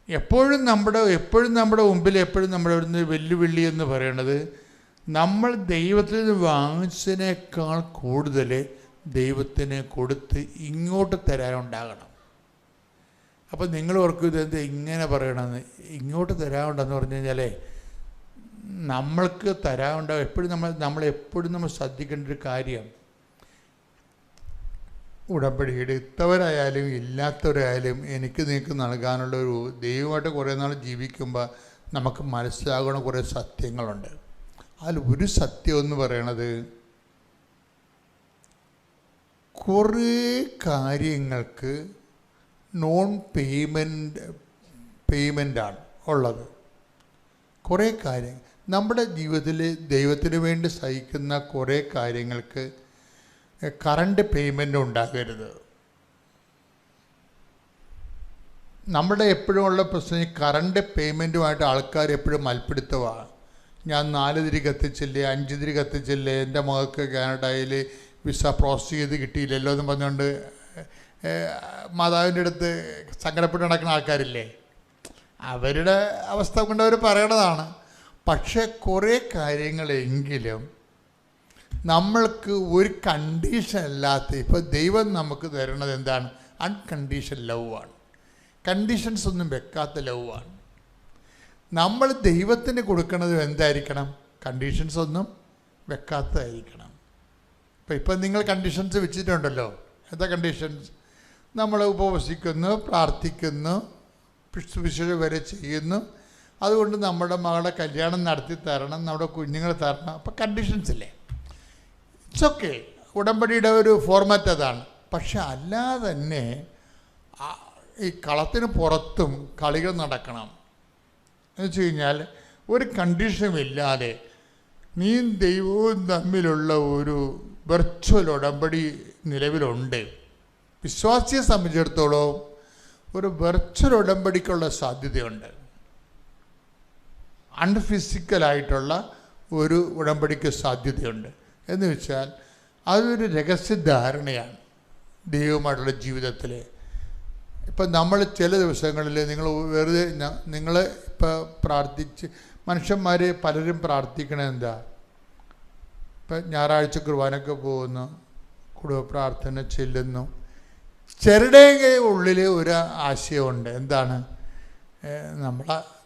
എപ്പോഴും നമ്മുടെ മുമ്പിൽ എപ്പോഴും നമ്മുടെ ഒരു വെല്ലുവിളി എന്ന് പറയുന്നത്, നമ്മൾ ദൈവത്തിൽ നിന്ന് വാങ്ങിച്ചതിനേക്കാൾ കൂടുതൽ ദൈവത്തിന് കൊടുത്ത് ഇങ്ങോട്ട് തരാനുണ്ടാകണം. അപ്പം നിങ്ങൾ ഓർക്കും ഇതെന്ത് ഇങ്ങനെ പറയണമെന്ന്. ഇങ്ങോട്ട് തരാനുണ്ടെന്ന് പറഞ്ഞു കഴിഞ്ഞാൽ നമ്മൾക്ക് തരാനുണ്ടാവും. എപ്പോഴും നമ്മളെപ്പോഴും നമ്മൾ ശ്രദ്ധിക്കേണ്ട ഒരു കാര്യം, ഉടമ്പടി എടുത്തവരായാലും ഇല്ലാത്തവരായാലും എനിക്ക് നിങ്ങൾക്ക് നൽകാനുള്ളൊരു ദൈവമായിട്ട് കുറേ നാൾ ജീവിക്കുമ്പോൾ നമുക്ക് മനസ്സിലാകണ കുറേ സത്യങ്ങളുണ്ട്. അതിൽ ഒരു സത്യം എന്ന് പറയണത്, കുറേ കാര്യങ്ങൾക്ക് നോൺ പേയ്മെൻ്റാണ് ഉള്ളത്. കുറേ കാര്യങ്ങൾ നമ്മുടെ ജീവിതത്തിൽ ദൈവത്തിന് വേണ്ടി സഹിക്കുന്ന കുറേ കാര്യങ്ങൾക്ക് കറണ്ട് പേയ്മെൻ്റ് ഉണ്ടാകരുത്. നമ്മുടെ എപ്പോഴും ഉള്ള പ്രശ്നം ഈ കറണ്ട് പേയ്മെൻറ്റുമായിട്ട് ആൾക്കാർ എപ്പോഴും മൽപ്പിടുത്തമാണ്. ഞാൻ 4 തിരി കത്തിച്ചില്ലേ, 5 തിരി കത്തിച്ചില്ലേ, എൻ്റെ മകൾക്ക് കാനഡയിൽ വിസ പ്രോസസ് ചെയ്ത് കിട്ടിയില്ലല്ലോ എന്ന് പറഞ്ഞുകൊണ്ട് മാതാവിൻ്റെ അടുത്ത് സങ്കടപ്പെട്ട് നടക്കുന്ന ആൾക്കാരില്ലേ. അവരുടെ അവസ്ഥ കൊണ്ട് അവർ പറയണതാണ്. പക്ഷേ കുറേ കാര്യങ്ങളെങ്കിലും നമ്മൾക്ക് ഒരു കണ്ടീഷൻ അല്ലാത്ത, ഇപ്പോൾ ദൈവം നമുക്ക് തരുന്നത് എന്താണ്? അൺകണ്ടീഷൻ ലവാണ്. കണ്ടീഷൻസ് ഒന്നും വെക്കാത്ത ലവാണ്. നമ്മൾ ദൈവത്തിന് കൊടുക്കുന്നത് എന്തായിരിക്കണം? കണ്ടീഷൻസ് ഒന്നും വെക്കാത്തതായിരിക്കണം. ഇപ്പം നിങ്ങൾ കണ്ടീഷൻസ് വെച്ചിട്ടുണ്ടല്ലോ. എന്താ കണ്ടീഷൻസ്? നമ്മൾ ഉപവസിക്കുന്നു, പ്രാർത്ഥിക്കുന്നു, വിശുദ്ധ വരെ ചെയ്യുന്നു, അതുകൊണ്ട് നമ്മുടെ മകളുടെ കല്യാണം നടത്തി തരണം, നമ്മുടെ കുഞ്ഞുങ്ങളെ തരണം. അപ്പം കണ്ടീഷൻസ് ഇല്ലേ? It's okay. ഉടമ്പടിയുടെ ഒരു ഫോർമാറ്റ് അതാണ്. പക്ഷെ അല്ലാതെ തന്നെ ഈ കളത്തിന് പുറത്തും കളികൾ നടക്കണം. എന്ന് വെച്ച് കഴിഞ്ഞാൽ ഒരു കണ്ടീഷനുമില്ലാതെ നീ ദൈവവും തമ്മിലുള്ള ഒരു വെർച്വൽ ഉടമ്പടി നിലവിലുണ്ട്. വിശ്വാസിയെ സംബന്ധിച്ചിടത്തോളം ഒരു വെർച്വൽ ഉടമ്പടിക്കുള്ള സാധ്യതയുണ്ട്. അൺഫിസിക്കലായിട്ടുള്ള ഒരു ഉടമ്പടിക്ക് സാധ്യതയുണ്ട്. എന്ന് വെച്ചാൽ അതൊരു രഹസ്യധാരണയാണ് ദൈവമായിട്ടുള്ള ജീവിതത്തിൽ. ഇപ്പം നമ്മൾ ചില ദിവസങ്ങളിൽ നിങ്ങൾ ഇപ്പോൾ പ്രാർത്ഥിച്ച് മനുഷ്യന്മാർ പലരും പ്രാർത്ഥിക്കണത് എന്താ? ഇപ്പം ഞായറാഴ്ച കുർബാനയ്ക്ക് പോകുന്നു, കുടുംബ പ്രാർത്ഥന ചെല്ലുന്നു. ചെറുടെ ഉള്ളിൽ ഒരു ആശയമുണ്ട്. എന്താണ്?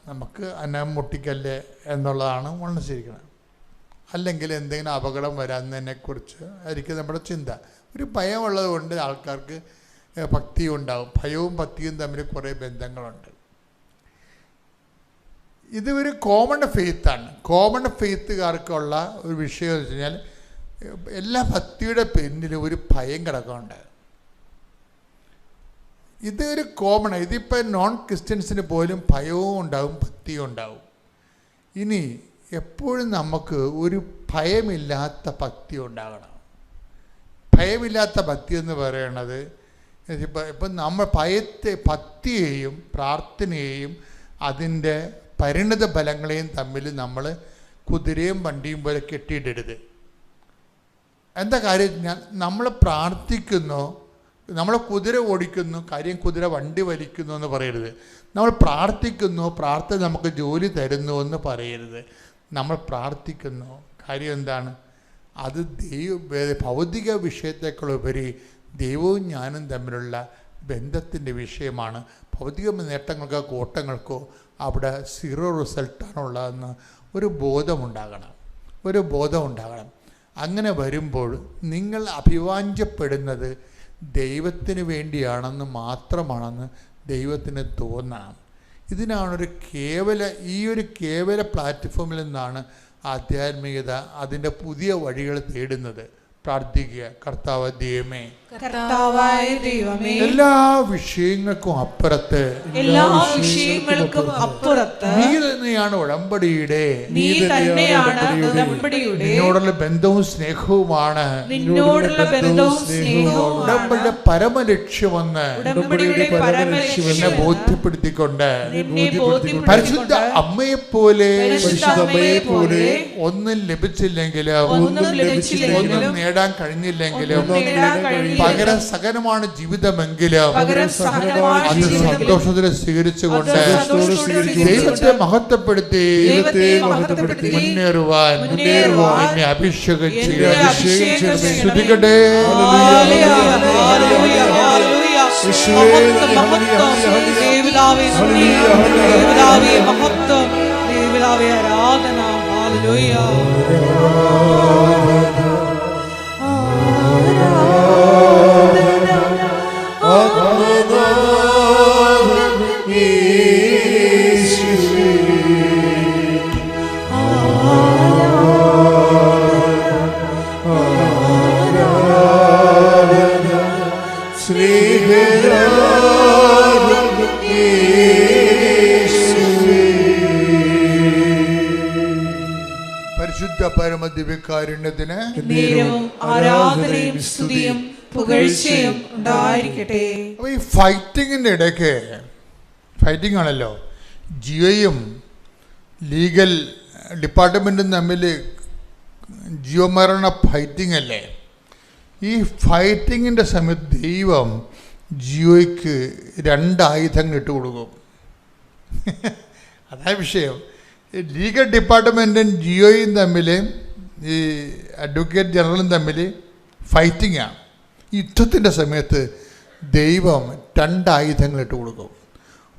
നമുക്ക് അന്നം മുട്ടിക്കല്ലേ എന്നുള്ളതാണ് മനസ്സിരിക്കുന്നത്. അല്ലെങ്കിൽ എന്തെങ്കിലും അപകടം വരാമെന്നതിനെക്കുറിച്ച് ആയിരിക്കും നമ്മുടെ ചിന്ത. ഒരു ഭയമുള്ളത് കൊണ്ട് ആൾക്കാർക്ക് ഭക്തി ഉണ്ടാകും. ഭയവും ഭക്തിയും തമ്മിൽ കുറേ ബന്ധങ്ങളുണ്ട്. ഇത് ഒരു കോമൺ ഫെയ്ത്താണ്. കോമൺ ഫെയ്ത്തുകാർക്കുള്ള ഒരു വിഷയം എന്ന് വെച്ച് കഴിഞ്ഞാൽ എല്ലാ ഭക്തിയുടെ പിന്നിൽ ഒരു ഭയം കിടക്കുന്നുണ്ട്. ഇതൊരു കോമൺ. ഇതിപ്പോൾ നോൺ ക്രിസ്ത്യൻസിന് പോലും ഭയവും ഉണ്ടാവും, ഭക്തിയും ഉണ്ടാവും. ഇനി എപ്പോഴും നമുക്ക് ഒരു ഭയമില്ലാത്ത ഭക്തി ഉണ്ടാകണം. ഭയമില്ലാത്ത ഭക്തി എന്ന് പറയണത് ഇപ്പം നമ്മൾ ഭക്തിയെയും പ്രാർത്ഥനയെയും അതിൻ്റെ പരിണിത ഫലങ്ങളെയും തമ്മിൽ നമ്മൾ കുതിരയും വണ്ടിയും പോലെ കെട്ടിയിടരുത്. എന്താ കാര്യം? നമ്മൾ പ്രാർത്ഥിക്കുന്നു, നമ്മൾ കുതിര ഓടിക്കുന്നു, കാര്യം കുതിര വണ്ടി വലിക്കുന്നു എന്ന് പറയരുത്. നമ്മൾ പ്രാർത്ഥിക്കുന്നു, പ്രാർത്ഥന നമുക്ക് ജോലി തരുന്നു എന്ന് പറയരുത്. നമ്മൾ പ്രാർത്ഥിക്കുന്നു, കാര്യം എന്താണ്? അത് ഭൗതിക വിഷയത്തെക്കാളുപരി ദൈവവും ഞാനും തമ്മിലുള്ള ബന്ധത്തിൻ്റെ വിഷയമാണ്. ഭൗതിക നേട്ടങ്ങൾക്കോ കോട്ടങ്ങൾക്കോ അവിടെ സീറോ റിസൾട്ടാണുള്ളതെന്ന് ഒരു ബോധമുണ്ടാകണം. അങ്ങനെ വരുമ്പോൾ നിങ്ങൾ അഭിവാഞ്ചപ്പെടുന്നത് ദൈവത്തിന് വേണ്ടിയാണെന്ന് മാത്രമാണെന്ന് ദൈവത്തിന് തോന്നണം. ഇതിനാണൊരു ഈ ഒരു കേവല പ്ലാറ്റ്ഫോമിൽ നിന്നാണ് ആധ്യാത്മികത അതിൻ്റെ പുതിയ വഴികൾ തേടുന്നത്. പ്രാർത്ഥിക്കുക. കർത്താവായ ദൈവമേ, എല്ലാ വിഷയങ്ങൾക്കും അപ്പുറത്ത് നീ തന്നെയാണ് ഉടമ്പടിയുടെ നിന്നോടുള്ള ബന്ധവും സ്നേഹവുമാണ് ഉടമ്പടിയുടെ പരമലക്ഷ്യമെന്ന് എന്നെ ബോധ്യപ്പെടുത്തിക്കൊണ്ട് പരിശുദ്ധ അമ്മയെപ്പോലെ ഒന്നും ലഭിച്ചില്ലെങ്കിലും ഒന്നും നേടാൻ കഴിഞ്ഞില്ലെങ്കിലും പകരം സഹനമാണ് ജീവിതമെങ്കിലും അത് സന്തോഷത്തിൽ സ്വീകരിച്ചുകൊണ്ട് ദൈവത്തെ മഹത്വപ്പെടുത്തി മുന്നേറുവാൻ എന്നെ അഭിഷേകം ചെയ്യാൻ ശ്രദ്ധിക്കട്ടെ. പരിശുദ്ധ പരമദിവ്യകാരുണ്യത്തിന് ആരാധനയും സ്തുതിയും പുകഴ്ചയും ഉണ്ടായിരിക്കട്ടെ. അപ്പൊ ഈ ഫൈറ്റിങ്ങിന്റെ ഇടയ്ക്ക് ഫൈറ്റിംഗ് ആണല്ലോ, ജിയോയും ലീഗൽ ഡിപ്പാർട്ട്മെന്റും തമ്മിൽ ജീവമരണ ഫൈറ്റിംഗ് അല്ലേ. ഈ ഫൈറ്റിങ്ങിൻ്റെ സമയത്ത് ദൈവം ജിയോയ്ക്ക് 2 ആയുധങ്ങൾ ഇട്ട് കൊടുക്കും. അതാ വിഷയം. ലീഗൽ ഡിപ്പാർട്ട്മെൻറ്റും ജിയോയും തമ്മിൽ, ഈ അഡ്വക്കേറ്റ് ജനറലും തമ്മിൽ ഫൈറ്റിങ്ങാണ്. യുദ്ധത്തിൻ്റെ സമയത്ത് ദൈവം 2 ആയുധങ്ങൾ ഇട്ട് കൊടുക്കും.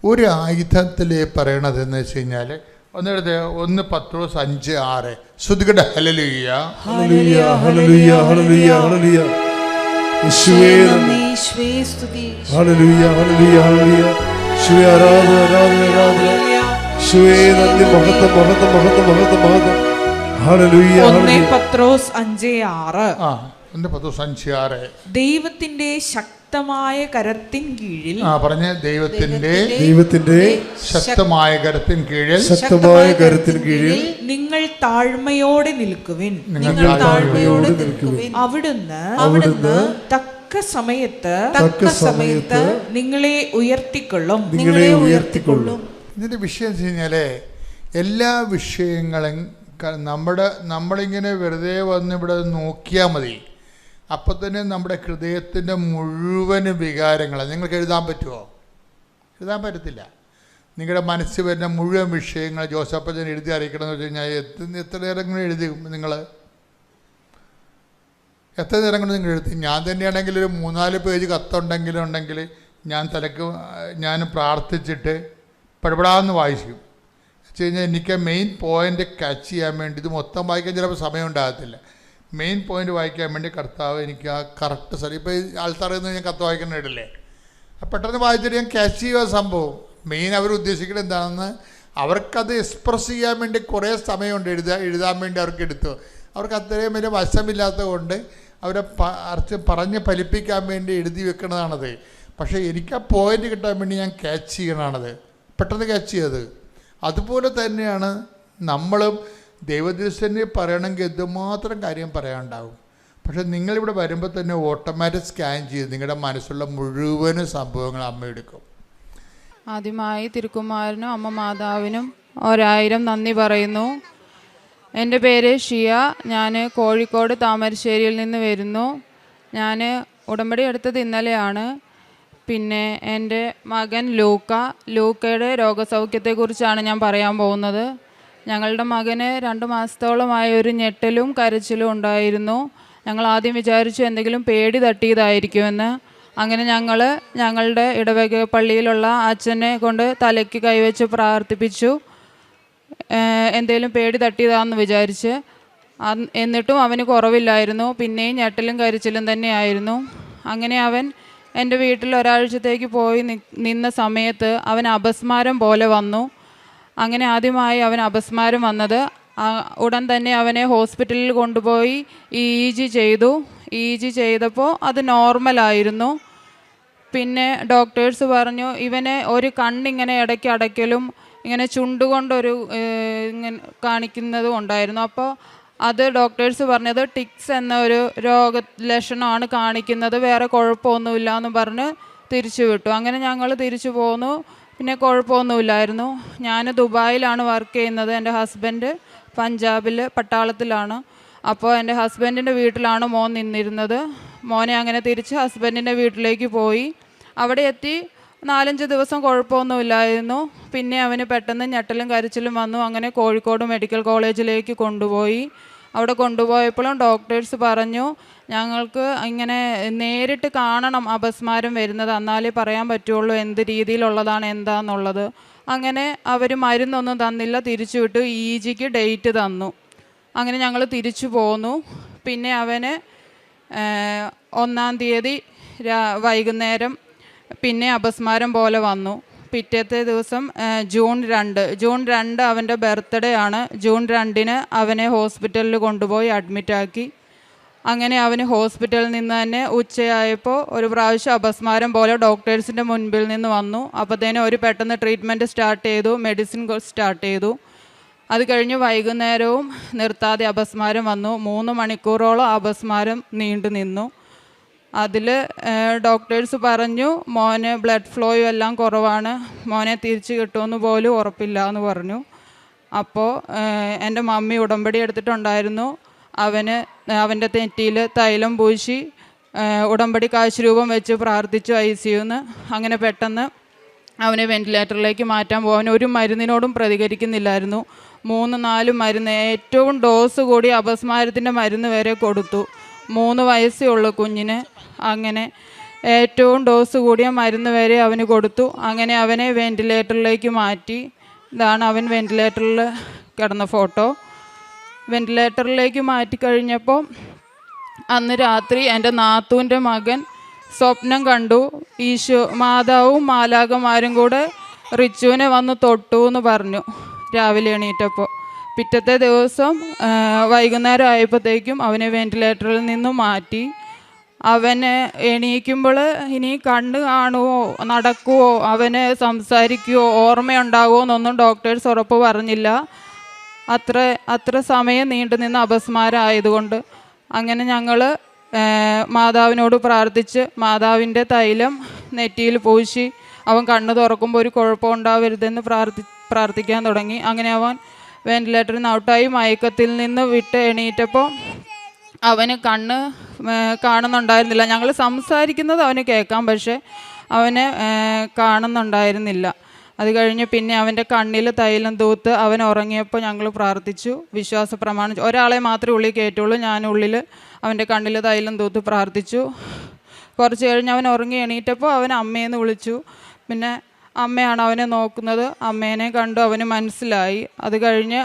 ഒരു ആയുധത്തിൽ പറയണതെന്ന് വെച്ച് കഴിഞ്ഞാൽ, ഒന്നെടുത്ത് 1 പത്രോസ് 5:6 ശ്രുതികട്ടെ. Hallelujah hallelujah hallelujah hallelujah hallelujah യേശുവേ നന്ദി, യേശുവേ സ്തുതി, ഹല്ലേലൂയ ഹല്ലേലൂയ ഹല്ലേലൂയ യേശുവേ ആരാധന ആരാധന ആരാധന, യേശുവേ നന്ദി, മഹത്വം മഹത്വം മഹത്വം മഹത്വം മഹത്വം, ഹല്ലേലൂയ. 1 പത്രോസ് 5:6 1 പത്രോസ് 5:6 ദൈവത്തിന്റെ ശക്തമായ കരത്തിൻ കീഴിൽ, പറഞ്ഞ ദൈവത്തിന്റെ ശക്തമായ കരത്തിൻ കീഴിൽ, ശക്തമായ കരത്തിൻ കീഴിൽ നിങ്ങൾ താഴ്മയോടെ നിൽക്കുവിൻ, നിങ്ങൾ താഴ്മയോടെ നിൽക്കുവിൻ. അവിടുന്ന് തക്ക സമയത്ത് നിങ്ങളെ ഉയർത്തിക്കൊള്ളും, നിങ്ങളെ ഉയർത്തിക്കൊള്ളും. ഇതിന്റെ വിഷയം എന്ന് വെച്ച് കഴിഞ്ഞാല്, എല്ലാ വിഷയങ്ങളും നമ്മളിങ്ങനെ വെറുതെ വന്ന് ഇവിടെ നോക്കിയാൽ മതി, അപ്പം തന്നെ നമ്മുടെ ഹൃദയത്തിൻ്റെ മുഴുവൻ വികാരങ്ങൾ നിങ്ങൾക്ക് എഴുതാൻ പറ്റുമോ? എഴുതാൻ പറ്റത്തില്ല. നിങ്ങളുടെ മനസ്സിൽ വരുന്ന മുഴുവൻ വിഷയങ്ങൾ ജോസഫച്ചൻ എഴുതി അറിയിക്കണം എന്ന് വെച്ച് കഴിഞ്ഞാൽ എത്ര നേരം എഴുതി നിങ്ങൾ? എത്ര നേരം കൊണ്ട് നിങ്ങൾ എഴുതി? ഞാൻ തന്നെയാണെങ്കിൽ ഒരു 3-4 പേജ് കത്തുണ്ടെങ്കിൽ ഞാൻ പ്രാർത്ഥിച്ചിട്ട് പടപടാന്ന് വായിക്കും. വെച്ച് കഴിഞ്ഞാൽ എനിക്ക് മെയിൻ പോയിൻ്റ് ക്യാച്ച് ചെയ്യാൻ വേണ്ടി, ഇത് മൊത്തം വായിക്കാൻ ചിലപ്പോൾ സമയം ഉണ്ടാകത്തില്ല, മെയിൻ പോയിൻ്റ് വായിക്കാൻ വേണ്ടി കർത്താവ് എനിക്ക് ആ കറക്റ്റ് സ്ഥലം, ഇപ്പോൾ ആൾത്തറയുന്ന ഞാൻ കത്ത് വായിക്കുന്ന ഇടല്ലേ, പെട്ടെന്ന് വായിച്ചിട്ട് ഞാൻ ക്യാച്ച് ചെയ്യുക സംഭവം. മെയിൻ അവർ ഉദ്ദേശിക്കുന്നത് എന്താണെന്ന് അവർക്കത് എക്സ്പ്രസ് ചെയ്യാൻ വേണ്ടി കുറേ സമയമുണ്ട്, എഴുതാൻ വേണ്ടി അവർക്ക് എടുത്തു. അവർക്ക് അത്രയും വലിയ വശമില്ലാത്തത് കൊണ്ട് അവരെ പറഞ്ഞ് ഫലിപ്പിക്കാൻ വേണ്ടി എഴുതി വെക്കണതാണത്. പക്ഷേ എനിക്ക് ആ പോയിൻ്റ് കിട്ടാൻ വേണ്ടി ഞാൻ ക്യാച്ച് ചെയ്യണതാണത്, പെട്ടെന്ന് ക്യാച്ച് ചെയ്തത്. അതുപോലെ തന്നെയാണ് നമ്മളും ദൈവദൃശ്യനെ പറയണമെങ്കിൽ എന്തുമാത്രം കാര്യം പറയാനുണ്ടാവും. പക്ഷെ നിങ്ങളിവിടെ വരുമ്പോൾ തന്നെ ഓട്ടോമാറ്റിക് സ്കാൻ ചെയ്ത് നിങ്ങളുടെ മനസ്സുള്ള മുഴുവനും സംഭവങ്ങൾ അമ്മ എടുക്കും. ആദ്യമായി തിരുക്കുമാരനും അമ്മ മാതാവിനും 1000 നന്ദി പറയുന്നു. എൻ്റെ പേര് ഷിയ. ഞാൻ കോഴിക്കോട് താമരശ്ശേരിയിൽ നിന്ന് വരുന്നു. ഞാൻ ഉടമ്പടി എടുത്തത് ഇന്നലെയാണ്. പിന്നെ എൻ്റെ മകൻ ലൂക്കയുടെ രോഗസൗഖ്യത്തെക്കുറിച്ചാണ് ഞാൻ പറയാൻ പോകുന്നത്. ഞങ്ങളുടെ മകന് 2 മാസത്തോളമായ ഒരു ഞെട്ടലും കരച്ചിലും ഉണ്ടായിരുന്നു. ഞങ്ങൾ ആദ്യം വിചാരിച്ചു എന്തെങ്കിലും പേടി തട്ടിയതായിരിക്കുമെന്ന്. അങ്ങനെ ഞങ്ങളുടെ ഇടവക പള്ളിയിലുള്ള അച്ഛനെ കൊണ്ട് തലയ്ക്ക് കൈവച്ച് പ്രാർത്ഥിപ്പിച്ചു, എന്തെങ്കിലും പേടി തട്ടിയതാണെന്ന് വിചാരിച്ച്. എന്നിട്ടും അവന് കുറവില്ലായിരുന്നു. പിന്നെയും ഞെട്ടലും കരച്ചിലും തന്നെയായിരുന്നു. അങ്ങനെ അവൻ എൻ്റെ വീട്ടിൽ ഒരാഴ്ചത്തേക്ക് പോയി നിന്ന സമയത്ത് അവൻ അപസ്മാരം പോലെ വന്നു. അങ്ങനെ ആദ്യമായി അവൻ അപസ്മാരം വന്നത്. ഉടൻ തന്നെ അവനെ ഹോസ്പിറ്റലിൽ കൊണ്ടുപോയി EEG ചെയ്തു. EEG ചെയ്തപ്പോൾ അത് നോർമലായിരുന്നു. പിന്നെ ഡോക്ടേഴ്സ് പറഞ്ഞു ഇവനെ ഒരു കണ്ണിങ്ങനെ ഇടയ്ക്ക് അടയ്ക്കലും ഇങ്ങനെ ചുണ്ടുകൊണ്ടൊരു ഇങ്ങനെ കാണിക്കുന്നതും ഉണ്ടായിരുന്നു. അപ്പോൾ അത് ഡോക്ടേഴ്സ് പറഞ്ഞത് ടിക്സ് എന്ന ഒരു രോഗലക്ഷണമാണ് കാണിക്കുന്നത്, വേറെ കുഴപ്പമൊന്നുമില്ല എന്ന് പറഞ്ഞ് തിരിച്ചു വിട്ടു. അങ്ങനെ ഞങ്ങൾ തിരിച്ചു പോന്നു. പിന്നെ കുഴപ്പമൊന്നുമില്ലായിരുന്നു. ഞാൻ ദുബായിലാണ് വർക്ക് ചെയ്യുന്നത്. എൻ്റെ ഹസ്ബൻഡ് പഞ്ചാബിൽ പട്ടാളത്തിലാണ്. അപ്പോൾ എൻ്റെ ഹസ്ബൻഡിൻ്റെ വീട്ടിലാണ് മോൻ നിന്നിരുന്നത്. മോനെ അങ്ങനെ തിരിച്ച് ഹസ്ബൻഡിൻ്റെ വീട്ടിലേക്ക് പോയി. അവിടെ എത്തി 4-5 ദിവസം കുഴപ്പമൊന്നുമില്ലായിരുന്നു. പിന്നെ അവന് പെട്ടെന്ന് ഞെട്ടലും കരച്ചിലും വന്നു. അങ്ങനെ കോഴിക്കോട് മെഡിക്കൽ കോളേജിലേക്ക് കൊണ്ടുപോയി. അവിടെ കൊണ്ടുപോയപ്പോഴും ഡോക്ടേഴ്സ് പറഞ്ഞു, ഞങ്ങൾക്ക് ഇങ്ങനെ നേരിട്ട് കാണണം അപസ്മാരം വരുന്നത്, എന്നാലേ പറയാൻ പറ്റുള്ളൂ എന്ത് രീതിയിലുള്ളതാണ് എന്താണെന്നുള്ളത്. അങ്ങനെ അവർ മരുന്നൊന്നും തന്നില്ല, തിരിച്ചു വിട്ടു. EGക്ക് ഡേറ്റ് തന്നു. അങ്ങനെ ഞങ്ങൾ തിരിച്ചു പോന്നു. പിന്നെ അവന് 1-ാം തീയതി വൈകുന്നേരം പിന്നെ അപസ്മാരം പോലെ വന്നു. പിറ്റത്തെ ദിവസം ജൂൺ 2 അവൻ്റെ ബർത്ത്ഡേ ആണ്. ജൂൺ 2 അവനെ ഹോസ്പിറ്റലിൽ കൊണ്ടുപോയി അഡ്മിറ്റാക്കി. അങ്ങനെ അവന് ഹോസ്പിറ്റലിൽ നിന്ന് തന്നെ ഉച്ചയായപ്പോൾ ഒരു പ്രാവശ്യം അപസ്മാരം പോലെ ഡോക്ടേഴ്സിൻ്റെ മുൻപിൽ നിന്ന് വന്നു. അപ്പോഴത്തേനും ഒരു പെട്ടെന്ന് ട്രീറ്റ്മെൻറ്റ് സ്റ്റാർട്ട് ചെയ്തു, മെഡിസിൻ സ്റ്റാർട്ട് ചെയ്തു. അത് കഴിഞ്ഞ് വൈകുന്നേരവും നിർത്താതെ അപസ്മാരം വന്നു. 3 മണിക്കൂറോളം അപസ്മാരം നീണ്ടു നിന്നു. അതിൽ ഡോക്ടേഴ്സ് പറഞ്ഞു, മോന് ബ്ലഡ് ഫ്ലോയും എല്ലാം കുറവാണ്, മോനെ തിരിച്ച് കിട്ടുമെന്ന് പോലും ഉറപ്പില്ല എന്ന് പറഞ്ഞു. അപ്പോൾ എൻ്റെ മമ്മി ഉടമ്പടി എടുത്തിട്ടുണ്ടായിരുന്നു. അവൻ്റെ നെറ്റിയിൽ തൈലം പൂശി ഉടമ്പടി കാശുരൂപം വെച്ച് പ്രാർത്ഥിച്ചു ICUന്ന്. അങ്ങനെ പെട്ടെന്ന് അവനെ വെന്റിലേറ്ററിലേക്ക് മാറ്റാൻ പോകാൻ ഒരു മരുന്നിനോടും പ്രതികരിക്കുന്നില്ലായിരുന്നു. 3-4 മരുന്ന്, ഏറ്റവും ഡോസ് കൂടി അപസ്മാരത്തിൻ്റെ മരുന്ന് വരെ കൊടുത്തു. 3 വയസ്സേ ഉള്ളൂ കുഞ്ഞിന്. അങ്ങനെ ഏറ്റവും ഡോസ് കൂടിയ മരുന്ന് വരെ അവന് കൊടുത്തു. അങ്ങനെ അവനെ വെന്റിലേറ്ററിലേക്ക് മാറ്റി. ഇതാണ് അവൻ വെന്റിലേറ്ററിൽ കിടന്ന ഫോട്ടോ. വെന്റിലേറ്ററിലേക്ക് മാറ്റിക്കഴിഞ്ഞപ്പോൾ അന്ന് രാത്രി എൻ്റെ നാത്തൂൻ്റെ മകൻ സ്വപ്നം കണ്ടു. മാതാവും മാലാഖമാരും കൂടെ റിച്ചുവിനെ വന്ന് തൊട്ടു എന്ന് പറഞ്ഞു രാവിലെ എണീറ്റപ്പോൾ. പിറ്റത്തെ ദിവസം വൈകുന്നേരം ആയപ്പോഴത്തേക്കും അവനെ വെന്റിലേറ്ററിൽ നിന്നും മാറ്റി. അവന് എണീക്കുമ്പോൾ ഇനി കണ്ണ് കാണുമോ, നടക്കുമോ, അവന് സംസാരിക്കുമോ, ഓർമ്മയുണ്ടാകുമോ എന്നൊന്നും ഡോക്ടേഴ്സ് ഉറപ്പ് പറഞ്ഞില്ല. അത്ര സമയം നീണ്ടു നിന്ന അപസ്മാരം ആയതുകൊണ്ട്. അങ്ങനെ ഞങ്ങൾ മാതാവിനോട് പ്രാർത്ഥിച്ച് മാതാവിൻ്റെ തൈലം നെറ്റിയിൽ പൂശി അവൻ കണ്ണ് തുറക്കുമ്പോൾ ഒരു കുഴപ്പമുണ്ടാവരുതെന്ന് പ്രാർത്ഥിക്കാൻ തുടങ്ങി. അങ്ങനെ അവൻ വെന്റിലേറ്ററിൽ നിന്ന് ഔട്ടായി മയക്കത്തിൽ നിന്ന് വിട്ട് എണീറ്റപ്പോൾ അവന് കണ്ണ് കാണുന്നുണ്ടായിരുന്നില്ല. ഞങ്ങൾ സംസാരിക്കുന്നത് അവന് കേൾക്കാം, പക്ഷേ അവന് കാണുന്നുണ്ടായിരുന്നില്ല. അത് കഴിഞ്ഞ് പിന്നെ അവൻ്റെ കണ്ണിൽ തൈലം തൂത്ത് അവൻ ഉറങ്ങിയപ്പോൾ ഞങ്ങൾ പ്രാർത്ഥിച്ചു, വിശ്വാസ പ്രമാണം. ഒരാളെ മാത്രമേ ഉള്ളിൽ കയറ്റുള്ളൂ, ഞാൻ ഉള്ളിൽ അവൻ്റെ കണ്ണിൽ തൈലം തൂത്ത് പ്രാർത്ഥിച്ചു. കുറച്ച് കഴിഞ്ഞ് അവൻ ഉറങ്ങി എണീറ്റപ്പോൾ അവൻ അമ്മയെന്ന് വിളിച്ചു. പിന്നെ അമ്മയാണ് അവനെ നോക്കുന്നത്. അമ്മേനെ കണ്ടു, അവന് മനസ്സിലായി. അത് കഴിഞ്ഞ്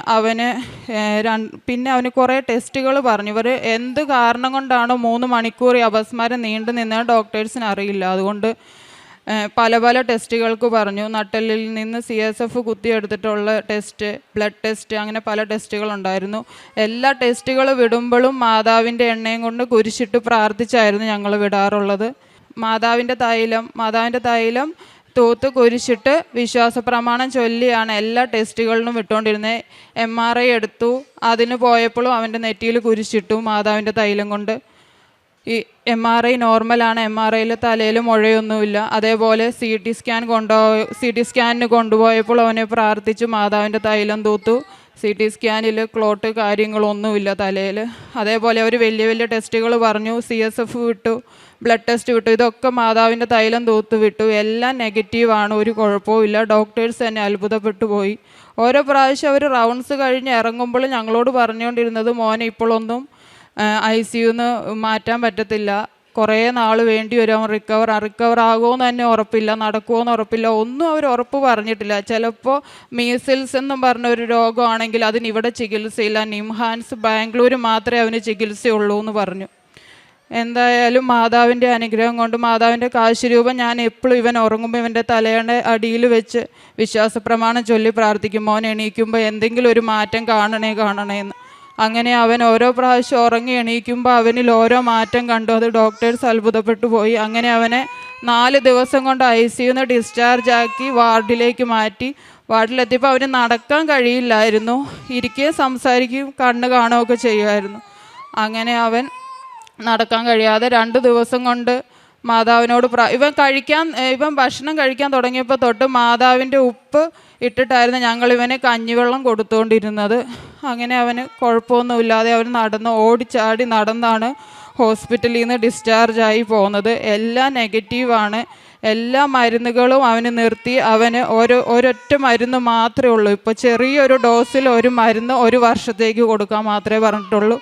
പിന്നെ അവന് കുറേ ടെസ്റ്റുകൾ പറഞ്ഞു. ഇവർ എന്ത് കാരണം കൊണ്ടാണോ 3 മണിക്കൂർ ഈ അപസ്മാരം നീണ്ടു നിന്ന് ഡോക്ടേഴ്സിന് അറിയില്ല. അതുകൊണ്ട് പല ടെസ്റ്റുകൾക്ക് പറഞ്ഞു. നട്ടെല്ലിൽ നിന്ന് CSF കുത്തിയെടുത്തിട്ടുള്ള ടെസ്റ്റ്, ബ്ലഡ് ടെസ്റ്റ്, അങ്ങനെ പല ടെസ്റ്റുകളുണ്ടായിരുന്നു. എല്ലാ ടെസ്റ്റുകൾ വിടുമ്പോഴും മാതാവിൻ്റെ എണ്ണയും കൊണ്ട് കുരിശിട്ട് പ്രാർത്ഥിച്ചായിരുന്നു ഞങ്ങൾ വിടാറുള്ളത്. മാതാവിൻ്റെ തൈലം തൂത്ത് കുരിശിട്ട് വിശ്വാസ പ്രമാണം ചൊല്ലിയാണ് എല്ലാ ടെസ്റ്റുകളിലും വിട്ടുകൊണ്ടിരുന്നത്. MRI എടുത്തു. അതിന് പോയപ്പോഴും അവൻ്റെ നെറ്റിയിൽ കുരിശിട്ടു മാതാവിൻ്റെ തൈലം കൊണ്ട്. ഈ MRI നോർമലാണ്, MRIയിൽ തലയിൽ മുഴയൊന്നുമില്ല. അതേപോലെ CT സ്കാനിന് കൊണ്ടുപോയപ്പോൾ അവനെ പ്രാർത്ഥിച്ചു, മാതാവിൻ്റെ തൈലം തൂത്തു. CT സ്കാനിൽ ക്ലോട്ട് കാര്യങ്ങളൊന്നുമില്ല തലയിൽ. അതേപോലെ അവർ വലിയ ടെസ്റ്റുകൾ പറഞ്ഞു. CSF വിട്ടു, ബ്ലഡ് ടെസ്റ്റ് വിട്ടു. ഇതൊക്കെ മാതാവിൻ്റെ തൈലം തൂത്ത് വിട്ടു. എല്ലാം നെഗറ്റീവാണ്, ഒരു കുഴപ്പവും ഇല്ല. ഡോക്ടേഴ്സ് തന്നെ അത്ഭുതപ്പെട്ടു പോയി. ഓരോ പ്രാവശ്യം അവർ റൗണ്ട്സ് കഴിഞ്ഞ് ഇറങ്ങുമ്പോൾ ഞങ്ങളോട് പറഞ്ഞുകൊണ്ടിരുന്നത്, മോനെ ഇപ്പോഴൊന്നും ICUന്ന് മാറ്റാൻ പറ്റത്തില്ല, കുറേ നാൾ വേണ്ടി വരും, അവൻ റിക്കവർ ആകുമോയെന്ന് തന്നെ ഉറപ്പില്ല, നടക്കുമോയെന്ന് ഉറപ്പില്ല, ഒന്നും അവർ ഉറപ്പ് പറഞ്ഞിട്ടില്ല. ചിലപ്പോൾ മീസിൽസ് എന്നും പറഞ്ഞൊരു രോഗമാണെങ്കിൽ അതിനിവിടെ ചികിത്സയില്ല, നിംഹാൻസ് ബാംഗ്ലൂർ മാത്രമേ അവന് ചികിത്സയുള്ളൂ എന്ന് പറഞ്ഞു. എന്തായാലും മാതാവിൻ്റെ അനുഗ്രഹം കൊണ്ട്, മാതാവിൻ്റെ കാശുരൂപം ഞാൻ എപ്പോഴും ഇവൻ ഉറങ്ങുമ്പോൾ ഇവൻ്റെ തലയുടെ അടിയിൽ വെച്ച് വിശ്വാസ പ്രമാണം ചൊല്ലി പ്രാർത്ഥിക്കും, മോൻ എണീക്കുമ്പോൾ എന്തെങ്കിലും ഒരു മാറ്റം കാണണേന്ന്. അങ്ങനെ അവൻ ഓരോ പ്രാവശ്യം ഉറങ്ങി എണീക്കുമ്പോൾ അവനിൽ ഓരോ മാറ്റം കണ്ടു. അത് ഡോക്ടേഴ്സ് അത്ഭുതപ്പെട്ടു പോയി. അങ്ങനെ അവനെ 4 ദിവസം കൊണ്ട് ICUന്ന് ഡിസ്ചാർജ് ആക്കി വാർഡിലേക്ക് മാറ്റി. വാർഡിലെത്തിയപ്പോൾ അവന് നടക്കാൻ കഴിയില്ലായിരുന്നു, ഇരിക്കുകയും സംസാരിക്കുകയും കണ്ണ് കാണുകയൊക്കെ ചെയ്യുമായിരുന്നു. അങ്ങനെ അവൻ നടക്കാൻ കഴിയാതെ 2 ദിവസം കൊണ്ട് മാതാവിനോട് ഇവൻ ഭക്ഷണം കഴിക്കാൻ തുടങ്ങിയപ്പോൾ തൊട്ട് മാതാവിൻ്റെ ഉപ്പ് ഇട്ടിട്ടായിരുന്നു ഞങ്ങൾ ഇവന് കഞ്ഞിവെള്ളം കൊടുത്തുകൊണ്ടിരുന്നത്. അങ്ങനെ അവന് കുഴപ്പമൊന്നുമില്ലാതെ അവൻ ഓടിച്ചാടി നടന്നാണ് ഹോസ്പിറ്റലിൽ നിന്ന് ഡിസ്ചാർജായി പോകുന്നത്. എല്ലാം നെഗറ്റീവാണ്. എല്ലാ മരുന്നുകളും അവന് നിർത്തി. അവന് ഒരൊറ്റ മരുന്ന് മാത്രമേ ഉള്ളൂ. ഇപ്പോൾ ചെറിയൊരു ഡോസിൽ ഒരു മരുന്ന് 1 വർഷത്തേക്ക് കൊടുക്കാൻ മാത്രമേ പറഞ്ഞിട്ടുള്ളൂ.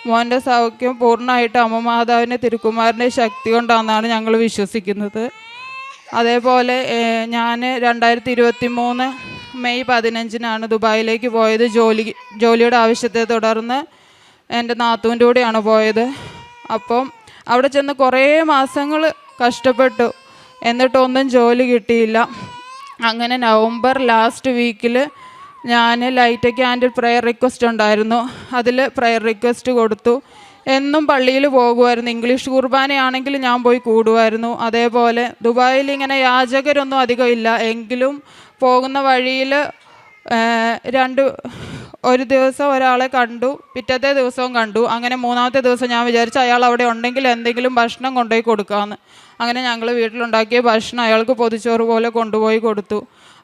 മോൻ്റെ സൗഖ്യം പൂർണ്ണമായിട്ട് അമ്മ മാതാവിൻ്റെ തിരുക്കുമാരൻ്റെ ശക്തി കൊണ്ടാണെന്നാണ് ഞങ്ങൾ വിശ്വസിക്കുന്നത്. അതേപോലെ ഞാൻ 2023 മെയ് 15 ദുബായിലേക്ക് പോയത്. ജോലിയുടെ ആവശ്യത്തെ തുടർന്ന് എൻ്റെ നാത്തൂൻ്റെ കൂടെയാണ് പോയത്. അപ്പം അവിടെ ചെന്ന് കുറേ മാസങ്ങൾ കഷ്ടപ്പെട്ടു, എന്നിട്ടൊന്നും ജോലി കിട്ടിയില്ല. അങ്ങനെ നവംബർ ലാസ്റ്റ് വീക്കിൽ ഞാൻ ലൈറ്റ് ക്യാൻഡിൽ പ്രെയർ റിക്വസ്റ്റ് ഉണ്ടായിരുന്നു. അതിൽ പ്രെയർ റിക്വസ്റ്റ് കൊടുത്തു. എന്നും പള്ളിയിൽ പോകുമായിരുന്നു. ഇംഗ്ലീഷ് കുർബാനയാണെങ്കിൽ ഞാൻ പോയി കൂടുമായിരുന്നു. അതേപോലെ ദുബായിൽ ഇങ്ങനെ യാചകരൊന്നും അധികം ഇല്ല. എങ്കിലും പോകുന്ന വഴിയിൽ ഒരു ദിവസം ഒരാളെ കണ്ടു, പിറ്റത്തെ ദിവസവും കണ്ടു. അങ്ങനെ 3-ാമത്തെ ദിവസം ഞാൻ വിചാരിച്ചു അയാൾ അവിടെ ഉണ്ടെങ്കിൽ എന്തെങ്കിലും ഭക്ഷണം കൊണ്ടുപോയി കൊടുക്കാമെന്ന്. അങ്ങനെ ഞങ്ങൾ വീട്ടിലുണ്ടാക്കിയ ഭക്ഷണം അയാൾക്ക് പൊതിച്ചോറ് പോലെ കൊണ്ടുപോയി കൊടുത്തു.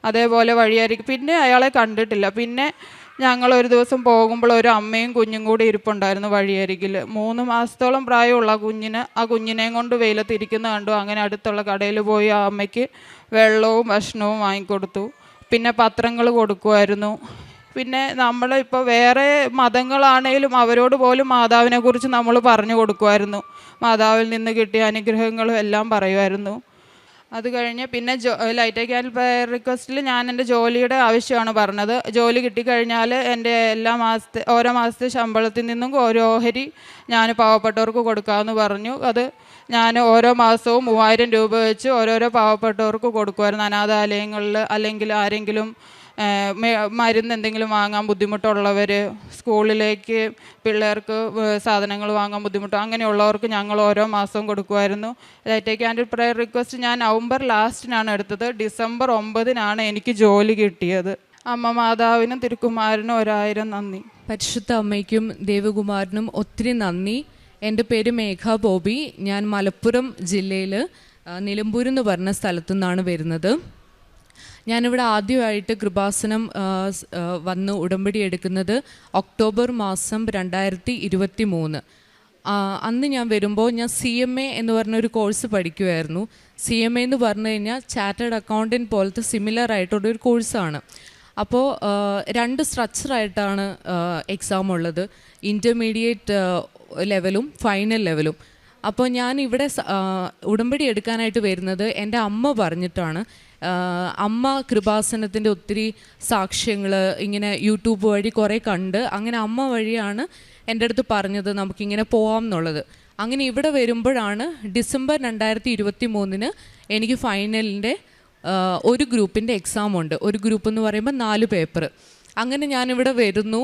അതേപോലെ വഴിയായിരിക്കും. പിന്നെ അയാളെ കണ്ടിട്ടില്ല. പിന്നെ ഞങ്ങൾ ഒരു ദിവസം പോകുമ്പോൾ ഒരു അമ്മയും കുഞ്ഞും കൂടി ഇരിപ്പുണ്ടായിരുന്നു വഴിയരികിൽ. 3 മാസത്തോളം പ്രായമുള്ള ആ കുഞ്ഞിനെയും കൊണ്ട് വെയിലത്തിരിക്കുന്ന കണ്ടു. അങ്ങനെ അടുത്തുള്ള കടയിൽ പോയി ആ അമ്മയ്ക്ക് വെള്ളവും ഭക്ഷണവും വാങ്ങിക്കൊടുത്തു. പിന്നെ പത്രങ്ങൾ കൊടുക്കുമായിരുന്നു. പിന്നെ നമ്മളിപ്പോൾ വേറെ മതങ്ങളാണേലും അവരോട് പോലും മാതാവിനെക്കുറിച്ച് നമ്മൾ പറഞ്ഞു കൊടുക്കുമായിരുന്നു. മാതാവിൽ നിന്ന് കിട്ടിയ അനുഗ്രഹങ്ങളും എല്ലാം പറയുമായിരുന്നു. അത് കഴിഞ്ഞ് പിന്നെ ലൈറ്റ് ക്യാൻഡിൽ പ്രെയർ റിക്വസ്റ്റിൽ ഞാൻ എൻ്റെ ജോലിയുടെ ആവശ്യമാണ് പറഞ്ഞത്. ജോലി കിട്ടിക്കഴിഞ്ഞാൽ എൻ്റെ ഓരോ മാസത്തെ ശമ്പളത്തിൽ നിന്നും ഓരോ ഓഹരി ഞാൻ പാവപ്പെട്ടവർക്ക് കൊടുക്കാമെന്ന് പറഞ്ഞു. അത് ഞാൻ ഓരോ മാസവും 3000 രൂപ വെച്ച് ഓരോരോ പാവപ്പെട്ടവർക്ക് കൊടുക്കുമായിരുന്നു. അനാഥാലയങ്ങളിൽ അല്ലെങ്കിൽ ആരെങ്കിലും മരുന്ന് എന്തെങ്കിലും വാങ്ങാൻ ബുദ്ധിമുട്ടുള്ളവർ, സ്കൂളിലേക്ക് പിള്ളേർക്ക് സാധനങ്ങൾ വാങ്ങാൻ ബുദ്ധിമുട്ട്, അങ്ങനെയുള്ളവർക്ക് ഞങ്ങൾ ഓരോ മാസവും കൊടുക്കുമായിരുന്നു. ലൈറ്റ് ക്യാൻഡിൽ പ്രെയർ റിക്വസ്റ്റ് ഞാൻ നവംബർ ലാസ്റ്റിനാണ് എടുത്തത്. ഡിസംബർ 9 എനിക്ക് ജോലി കിട്ടിയത്. അമ്മ മാതാവിനും തിരുക്കുമാരനും 1000 നന്ദി. പരിശുദ്ധ അമ്മയ്ക്കും ദേവകുമാരനും ഒത്തിരി നന്ദി. എൻ്റെ പേര് മേഘ ബോബി. ഞാൻ മലപ്പുറം ജില്ലയിൽ നിലമ്പൂർ എന്ന് പറഞ്ഞ സ്ഥലത്തു നിന്നാണ് വരുന്നത്. ഞാനിവിടെ ആദ്യമായിട്ട് കൃപാസനം വന്ന് ഉടമ്പടി എടുക്കുന്നത് ഒക്ടോബർ മാസം 2023. അന്ന് ഞാൻ വരുമ്പോൾ ഞാൻ CMA എന്ന് പറഞ്ഞൊരു കോഴ്സ് പഠിക്കുമായിരുന്നു. CMA എന്ന് പറഞ്ഞു കഴിഞ്ഞാൽ ചാർട്ടേഡ് അക്കൗണ്ടൻറ്റ് പോലത്തെ സിമിലർ ആയിട്ടുള്ളൊരു കോഴ്സാണ്. അപ്പോൾ 2 സ്ട്രക്ചറായിട്ടാണ് എക്സാം ഉള്ളത്, ഇൻ്റർമീഡിയറ്റ് ലെവലും ഫൈനൽ ലെവലും. അപ്പോൾ ഞാൻ ഇവിടെ ഉടമ്പടി എടുക്കാനായിട്ട് വരുന്നത് എൻ്റെ അമ്മ പറഞ്ഞിട്ടാണ്. അമ്മ കൃപാസനത്തിൻ്റെ ഒത്തിരി സാക്ഷ്യങ്ങൾ ഇങ്ങനെ യൂട്യൂബ് വഴി കുറേ കണ്ട്, അങ്ങനെ അമ്മ വഴിയാണ് എൻ്റെ അടുത്ത് പറഞ്ഞത് നമുക്കിങ്ങനെ പോവാം എന്നുള്ളത്. അങ്ങനെ ഇവിടെ വരുമ്പോഴാണ് ഡിസംബർ 2023 എനിക്ക് ഫൈനലിൻ്റെ ഒരു ഗ്രൂപ്പിൻ്റെ എക്സാം ഉണ്ട്. ഒരു ഗ്രൂപ്പ് എന്ന് പറയുമ്പോൾ 4 പേപ്പർ. അങ്ങനെ ഞാനിവിടെ വരുന്നു,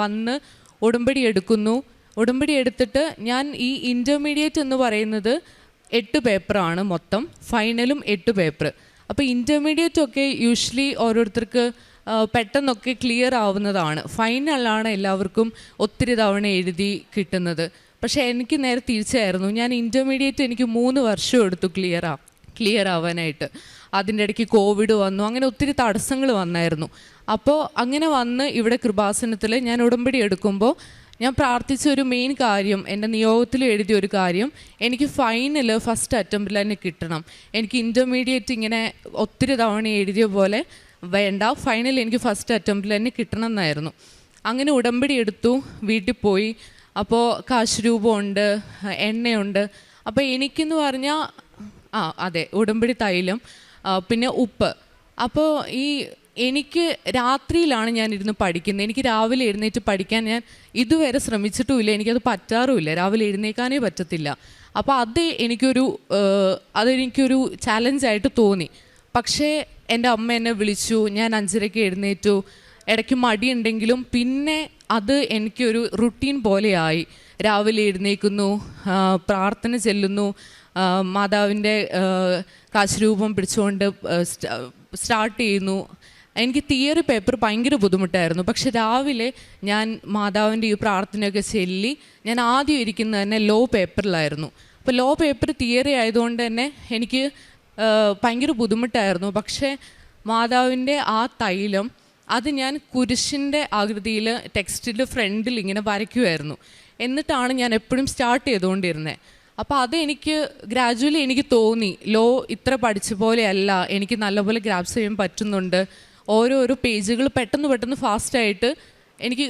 വന്ന് ഉടമ്പടി എടുക്കുന്നു. ഉടമ്പടി എടുത്തിട്ട് ഞാൻ ഈ ഇൻ്റർമീഡിയറ്റ് എന്ന് പറയുന്നത് 8 പേപ്പറാണ് മൊത്തം, ഫൈനലും 8 പേപ്പർ. അപ്പോൾ ഇൻ്റർമീഡിയറ്റ് ഒക്കെ യൂഷ്വലി ഓരോരുത്തർക്ക് പെട്ടെന്നൊക്കെ ക്ലിയർ ആവുന്നതാണ്. ഫൈനലാണ് എല്ലാവർക്കും ഒത്തിരി തവണ എഴുതി കിട്ടുന്നത്. പക്ഷേ എനിക്ക് നേരെ തിരിച്ചായിരുന്നു. ഞാൻ ഇൻ്റർമീഡിയറ്റ് എനിക്ക് 3 വർഷം എടുത്തു ക്ലിയർ ആവാനായിട്ട്. അതിൻ്റെ ഇടയ്ക്ക് കോവിഡ് വന്നു, അങ്ങനെ ഒത്തിരി തടസ്സങ്ങൾ വന്നായിരുന്നു. അപ്പോൾ അങ്ങനെ വന്ന് ഇവിടെ കൃപാസനത്തിൽ ഞാൻ ഉടമ്പടി എടുക്കുമ്പോൾ ഞാൻ പ്രാർത്ഥിച്ച ഒരു മെയിൻ കാര്യം, എൻ്റെ നിയോഗത്തിൽ എഴുതിയ ഒരു കാര്യം, എനിക്ക് ഫൈനൽ ഫസ്റ്റ് അറ്റംപ്റ്റിൽ തന്നെ കിട്ടണം. എനിക്ക് ഇൻ്റർമീഡിയറ്റ് ഇങ്ങനെ ഒത്തിരി തവണ എഴുതിയ പോലെ വേണ്ട, ഫൈനൽ എനിക്ക് ഫസ്റ്റ് അറ്റംപ്റ്റിൽ തന്നെ കിട്ടണം എന്നായിരുന്നു. അങ്ങനെ ഉടമ്പടി എടുത്തു, വീട്ടിൽ പോയി. അപ്പോൾ കാശ് രൂപമുണ്ട്, എണ്ണയുണ്ട്. അപ്പോൾ എനിക്കെന്ന് പറഞ്ഞാൽ അതെ, ഉടമ്പടി തൈലം, പിന്നെ ഉപ്പ്. അപ്പോൾ എനിക്ക് രാത്രിയിലാണ് ഞാനിരുന്ന് പഠിക്കുന്നത്. എനിക്ക് രാവിലെ എഴുന്നേറ്റ് പഠിക്കാൻ ഞാൻ ഇതുവരെ ശ്രമിച്ചിട്ടുമില്ല, എനിക്കത് പറ്റാറുമില്ല, രാവിലെ എഴുന്നേക്കാനേ പറ്റത്തില്ല. അപ്പോൾ അതെനിക്കൊരു ചാലഞ്ചായിട്ട് തോന്നി. പക്ഷേ എൻ്റെ അമ്മ എന്നെ വിളിച്ചു, ഞാൻ 5:30 എഴുന്നേറ്റു. ഇടയ്ക്ക് മടിയുണ്ടെങ്കിലും പിന്നെ അത് എനിക്കൊരു റുട്ടീൻ പോലെയായി. രാവിലെ എഴുന്നേൽക്കുന്നു, പ്രാർത്ഥന ചെല്ലുന്നു, മാതാവിൻ്റെ കാശുരൂപം പിടിച്ചുകൊണ്ട് സ്റ്റാർട്ട് ചെയ്യുന്നു. എനിക്ക് തിയറി പേപ്പർ ഭയങ്കര ബുദ്ധിമുട്ടായിരുന്നു. പക്ഷെ രാവിലെ ഞാൻ മാതാവിൻ്റെ ഈ പ്രാർത്ഥനയൊക്കെ ചൊല്ലി ഞാൻ ആദ്യം ഇരിക്കുന്നത് തന്നെ ലോ പേപ്പറിലായിരുന്നു. അപ്പോൾ ലോ പേപ്പർ തിയറി ആയതുകൊണ്ട് തന്നെ എനിക്ക് ഭയങ്കര ബുദ്ധിമുട്ടായിരുന്നു. പക്ഷേ മാതാവിൻ്റെ ആ തൈലം അത് ഞാൻ കുരിശിൻ്റെ ആകൃതിയിൽ ടെക്സ്റ്റിൽ ഫ്രണ്ടിൽ ഇങ്ങനെ വരയ്ക്കുമായിരുന്നു. എന്നിട്ടാണ് ഞാൻ എപ്പോഴും സ്റ്റാർട്ട് ചെയ്തുകൊണ്ടിരുന്നത്. അപ്പോൾ അതെനിക്ക് ഗ്രാജുവലി എനിക്ക് തോന്നി ലോ ഇത്ര പഠിച്ച പോലെയല്ല, എനിക്ക് നല്ലപോലെ ഗ്രാപ്സ് ചെയ്യാൻ പറ്റുന്നുണ്ട്. ഓരോരോ പേജുകൾ പെട്ടെന്ന് ഫാസ്റ്റായിട്ട് എനിക്ക്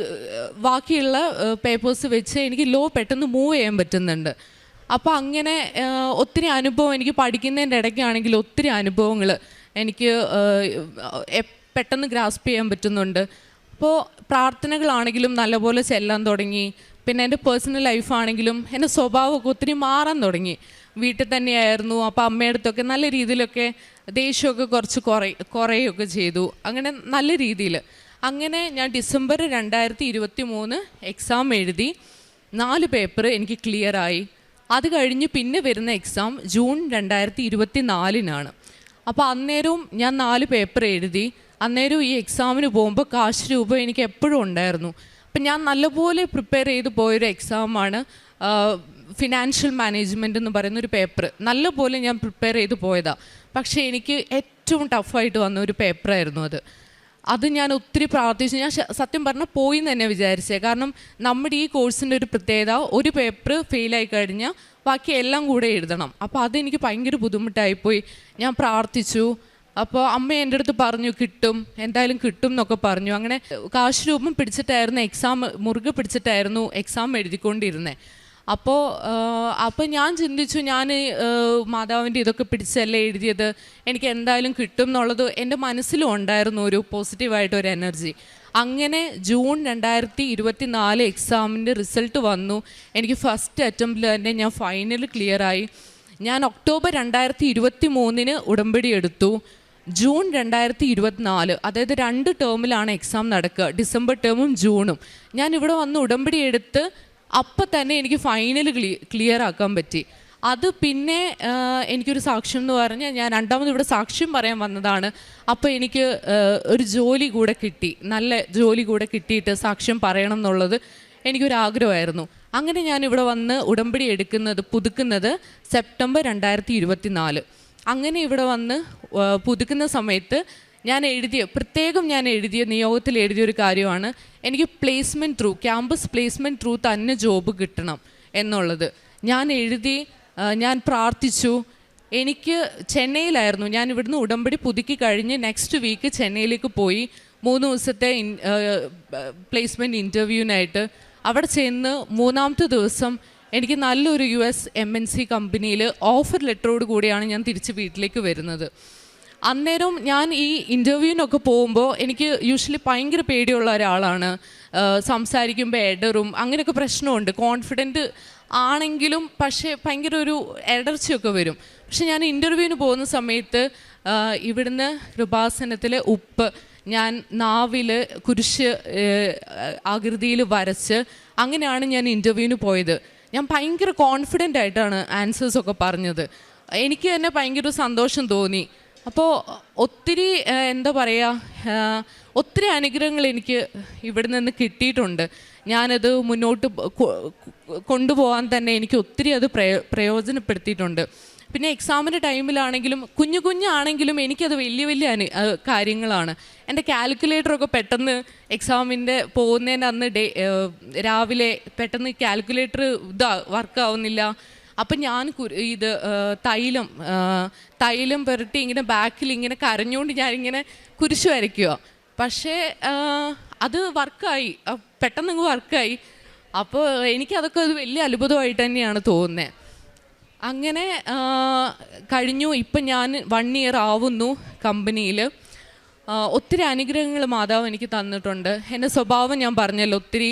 ബാക്കിയുള്ള പേപ്പേഴ്സ് വെച്ച് എനിക്ക് ലോ പെട്ടെന്ന് മൂവ് ചെയ്യാൻ പറ്റുന്നുണ്ട്. അപ്പോൾ അങ്ങനെ ഒത്തിരി അനുഭവം എനിക്ക് പഠിക്കുന്നതിൻ്റെ ഇടയ്ക്കാണെങ്കിൽ ഒത്തിരി അനുഭവങ്ങൾ എനിക്ക് പെട്ടെന്ന് ഗ്രാസ്പ് ചെയ്യാൻ പറ്റുന്നുണ്ട്. അപ്പോൾ പ്രാർത്ഥനകളാണെങ്കിലും നല്ലപോലെ ചെല്ലാൻ തുടങ്ങി. പിന്നെ എൻ്റെ പേഴ്സണൽ ലൈഫാണെങ്കിലും എൻ്റെ സ്വഭാവമൊക്കെ ഒത്തിരി മാറാൻ തുടങ്ങി. വീട്ടിൽ തന്നെയായിരുന്നു. അപ്പോൾ അമ്മയുടെ അടുത്തൊക്കെ നല്ല രീതിയിലൊക്കെ ദേഷ്യമൊക്കെ കുറച്ച് കുറയുകയൊക്കെ ചെയ്തു. അങ്ങനെ നല്ല രീതിയിൽ അങ്ങനെ ഞാൻ ഡിസംബർ 2023 എക്സാം എഴുതി. 4 പേപ്പർ എനിക്ക് ക്ലിയറായി. അത് കഴിഞ്ഞ് പിന്നെ വരുന്ന എക്സാം ജൂൺ 2024 അപ്പോൾ അന്നേരവും ഞാൻ 4 പേപ്പർ എഴുതി. അന്നേരം ഈ എക്സാമിന് പോകുമ്പോൾ കാശ് രൂപ എനിക്ക് എപ്പോഴും ഉണ്ടായിരുന്നു. അപ്പം ഞാൻ നല്ലപോലെ പ്രിപ്പയർ ചെയ്ത് പോയൊരു എക്സാമാണ് ഫിനാൻഷ്യൽ മാനേജ്മെൻറ്റ് എന്ന് പറയുന്നൊരു പേപ്പർ. നല്ലപോലെ ഞാൻ പ്രിപ്പയർ ചെയ്ത് പോയതാണ്. പക്ഷേ എനിക്ക് ഏറ്റവും ടഫായിട്ട് വന്ന ഒരു പേപ്പറായിരുന്നു അത് ഞാൻ ഒത്തിരി പ്രാർത്ഥിച്ചു. ഞാൻ സത്യം പറഞ്ഞാൽ പോയി എന്ന് തന്നെ വിചാരിച്ചേ. കാരണം നമ്മുടെ ഈ കോഴ്സിൻ്റെ ഒരു പ്രത്യേകത, ഒരു പേപ്പർ ഫെയിലായി കഴിഞ്ഞാൽ ബാക്കി എല്ലാം കൂടെ എഴുതണം. അപ്പോൾ അതെനിക്ക് ഭയങ്കര ബുദ്ധിമുട്ടായിപ്പോയി. ഞാൻ പ്രാർത്ഥിച്ചു. അപ്പോൾ അമ്മ എൻ്റെ അടുത്ത് പറഞ്ഞു കിട്ടും, എന്തായാലും കിട്ടും എന്നൊക്കെ പറഞ്ഞു. അങ്ങനെ കാശ് രൂപം പിടിച്ചിട്ടായിരുന്നു മുറുകെ പിടിച്ചിട്ടായിരുന്നു എക്സാം എഴുതിക്കൊണ്ടിരുന്നത്. അപ്പോൾ ഞാൻ ചിന്തിച്ചു, ഞാൻ മാതാവിൻ്റെ ഇതൊക്കെ പിടിച്ചല്ലേ എഴുതിയത്, എനിക്ക് എന്തായാലും കിട്ടും എന്നുള്ളത് എൻ്റെ മനസ്സിലും ഉണ്ടായിരുന്നു, ഒരു പോസിറ്റീവായിട്ടൊരു എനർജി. അങ്ങനെ ജൂൺ 2024 എക്സാമിൻ്റെ റിസൾട്ട് വന്നു. എനിക്ക് ഫസ്റ്റ് അറ്റംപ്റ്റിൽ തന്നെ ഞാൻ ഫൈനൽ ക്ലിയറായി. ഞാൻ ഒക്ടോബർ 2023 ഉടമ്പടി എടുത്തു. ജൂൺ 2024, അതായത് 2 ടേമിലാണ് എക്സാം നടക്കുക, ഡിസംബർ ടേമും ജൂണും. ഞാൻ ഇവിടെ വന്ന് ഉടമ്പടി എടുത്ത് അപ്പം തന്നെ എനിക്ക് ഫൈനൽ ക്ലിയർ ആക്കാൻ പറ്റി. അത് പിന്നെ എനിക്കൊരു സാക്ഷ്യം എന്ന് പറഞ്ഞാൽ, ഞാൻ രണ്ടാമത് ഇവിടെ സാക്ഷ്യം പറയാൻ വന്നതാണ്. അപ്പോൾ എനിക്ക് ഒരു ജോലി കൂടെ കിട്ടി, നല്ല ജോലി കൂടെ കിട്ടിയിട്ട് സാക്ഷ്യം പറയണം എന്നുള്ളത് എനിക്കൊരാഗ്രഹമായിരുന്നു. അങ്ങനെ ഞാൻ ഇവിടെ വന്ന് ഉടമ്പടി പുതുക്കുന്നത് സെപ്റ്റംബർ 2024. അങ്ങനെ ഇവിടെ വന്ന് പുതുക്കുന്ന സമയത്ത് ഞാൻ എഴുതിയ നിയോഗത്തിൽ എഴുതിയൊരു കാര്യമാണ്, എനിക്ക് ക്യാമ്പസ് പ്ലേസ്മെൻറ്റ് ത്രൂ തന്നെ ജോബ് കിട്ടണം എന്നുള്ളത്. ഞാൻ എഴുതി, ഞാൻ പ്രാർത്ഥിച്ചു. എനിക്ക് ചെന്നൈയിലായിരുന്നു, ഞാൻ ഇവിടുന്ന് ഉടമ്പടി പുതുക്കി കഴിഞ്ഞ് നെക്സ്റ്റ് വീക്ക് ചെന്നൈയിലേക്ക് പോയി 3 ദിവസത്തെ പ്ലേസ്മെൻറ്റ് ഇൻ്റർവ്യൂവിനായിട്ട്. അവിടെ ചെന്ന് 3-ാമത്തെ ദിവസം എനിക്ക് നല്ലൊരു US MNC കമ്പനിയിൽ ഓഫർ ലെറ്ററോട് കൂടിയാണ് ഞാൻ തിരിച്ച് വീട്ടിലേക്ക് വരുന്നത്. അന്നേരം ഞാൻ ഈ ഇൻ്റർവ്യൂവിനൊക്കെ പോകുമ്പോൾ എനിക്ക് യൂഷ്വലി ഭയങ്കര പേടിയുള്ള ഒരാളാണ്. സംസാരിക്കുമ്പോൾ എഡറും അങ്ങനെയൊക്കെ പ്രശ്നമുണ്ട്. കോൺഫിഡൻറ്റ് ആണെങ്കിലും പക്ഷേ ഭയങ്കര ഒരു എടർച്ചയൊക്കെ വരും. പക്ഷെ ഞാൻ ഇൻ്റർവ്യൂവിന് പോകുന്ന സമയത്ത് ഇവിടുന്ന് കൃപാസനത്തിലെ ഉപ്പ് ഞാൻ നാവിൽ കുരിശ് ആകൃതിയിൽ വരച്ച് അങ്ങനെയാണ് ഞാൻ ഇൻ്റർവ്യൂവിന് പോയത്. ഞാൻ ഭയങ്കര കോൺഫിഡൻ്റ് ആയിട്ടാണ് ആൻസേഴ്സൊക്കെ പറഞ്ഞത്. എനിക്ക് തന്നെ ഭയങ്കര സന്തോഷം തോന്നി. അപ്പോൾ ഒത്തിരി ഒത്തിരി അനുഗ്രഹങ്ങൾ എനിക്ക് ഇവിടെ നിന്ന് കിട്ടിയിട്ടുണ്ട്. ഞാനത് മുന്നോട്ട് കൊണ്ടുപോകാൻ തന്നെ എനിക്ക് ഒത്തിരി അത് പ്രയോജനപ്പെടുത്തിയിട്ടുണ്ട്. പിന്നെ എക്സാമിൻ്റെ ടൈമിലാണെങ്കിലും കുഞ്ഞാണെങ്കിലും എനിക്കത് വലിയ കാര്യങ്ങളാണ്. എൻ്റെ കാൽക്കുലേറ്ററൊക്കെ പെട്ടെന്ന് എക്സാമിൻ്റെ പോകുന്നതിൻ്റെ അന്ന് രാവിലെ പെട്ടെന്ന് കാൽക്കുലേറ്റർ വർക്കാവുന്നില്ല. അപ്പം ഞാൻ തൈലം പുരട്ടി ഇങ്ങനെ ബാക്കിൽ ഇങ്ങനെ കരഞ്ഞുകൊണ്ട് ഞാനിങ്ങനെ കുരിശ് വരയ്ക്കുക. പക്ഷേ അത് വർക്കായി, പെട്ടെന്ന് വർക്കായി. അപ്പോൾ എനിക്കതൊക്കെ അത് വലിയ അത്ഭുതമായിട്ട് തന്നെയാണ് തോന്നുന്നത്. അങ്ങനെ കഴിഞ്ഞു. ഇപ്പം ഞാൻ 1 ഇയർ ആവുന്നു കമ്പനിയിൽ. ഒത്തിരി അനുഗ്രഹങ്ങൾ മാതാവ് എനിക്ക് തന്നിട്ടുണ്ട്. എൻ്റെ സ്വഭാവം ഞാൻ പറഞ്ഞല്ലോ, ഒത്തിരി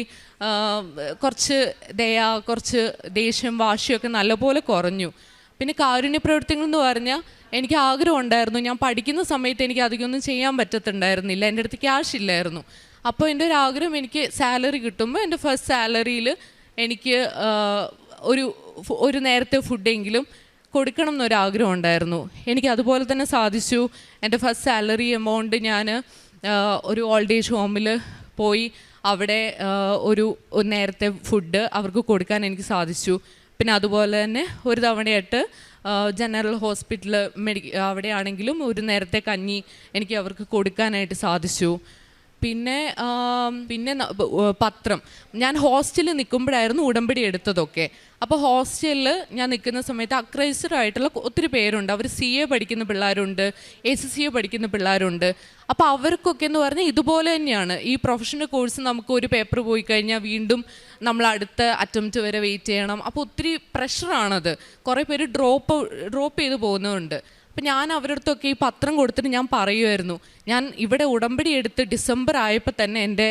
കുറച്ച് കുറച്ച് ദേഷ്യം വാശിയൊക്കെ നല്ലപോലെ കുറഞ്ഞു. പിന്നെ കാരുണ്യ പ്രവൃത്തികൾ എന്ന് പറഞ്ഞാൽ എനിക്ക് ആഗ്രഹം ഉണ്ടായിരുന്നു. ഞാൻ പഠിക്കുന്ന സമയത്ത് എനിക്ക് അധികമൊന്നും ചെയ്യാൻ പറ്റത്തുണ്ടായിരുന്നില്ല, എൻ്റെ അടുത്ത് ക്യാഷ് ഇല്ലായിരുന്നു. അപ്പോൾ എൻ്റെ ഒരു ആഗ്രഹം, എനിക്ക് സാലറി കിട്ടുമ്പോൾ എൻ്റെ ഫസ്റ്റ് സാലറിയിൽ എനിക്ക് ഒരു നേരത്തെ ഫുഡെങ്കിലും കൊടുക്കണം എന്നൊരാഗ്രഹം ഉണ്ടായിരുന്നു. എനിക്ക് അതുപോലെ തന്നെ സാധിച്ചു. എൻ്റെ ഫസ്റ്റ് സാലറി എമൗണ്ട് ഞാൻ ഒരു ഓൾഡ് ഏജ് ഹോമിൽ പോയി അവിടെ ഒരു നേരത്തെ ഫുഡ് അവർക്ക് കൊടുക്കാൻ എനിക്ക് സാധിച്ചു. പിന്നെ അതുപോലെ തന്നെ ഒരു തവണയായിട്ട് ജനറൽ ഹോസ്പിറ്റൽ അവിടെയാണെങ്കിലും ഒരു നേരത്തെ കഞ്ഞി എനിക്ക് അവർക്ക് കൊടുക്കാനായിട്ട് സാധിച്ചു. പിന്നെ പത്രം. ഞാൻ ഹോസ്റ്റലിൽ നിൽക്കുമ്പോഴായിരുന്നു ഉടമ്പടി എടുത്തതൊക്കെ. അപ്പോൾ ഹോസ്റ്റലിൽ ഞാൻ നിൽക്കുന്ന സമയത്ത് അക്രൈസ്തരായിട്ടുള്ള ഒത്തിരി പേരുണ്ട്. അവർ CA പഠിക്കുന്ന പിള്ളേരുണ്ട്, ACCA പഠിക്കുന്ന പിള്ളേരുണ്ട്. അപ്പോൾ അവർക്കൊക്കെ എന്ന് പറഞ്ഞാൽ ഇതുപോലെ തന്നെയാണ്. ഈ പ്രൊഫഷണൽ കോഴ്സ് നമുക്ക് ഒരു പേപ്പർ പോയി കഴിഞ്ഞാൽ വീണ്ടും നമ്മൾ അടുത്ത അറ്റംപ്റ്റ് വരെ വെയിറ്റ് ചെയ്യണം. അപ്പോൾ ഒത്തിരി പ്രഷറാണത്. കുറേ പേര് ഡ്രോപ്പ് ചെയ്ത് പോകുന്നതുണ്ട്. അപ്പം ഞാൻ അവരുടെ അടുത്തൊക്കെ ഈ പത്രം കൊടുത്തിട്ട് ഞാൻ പറയുമായിരുന്നു, ഞാൻ ഇവിടെ ഉടമ്പടി എടുത്ത് ഡിസംബർ ആയപ്പോൾ തന്നെ എൻ്റെ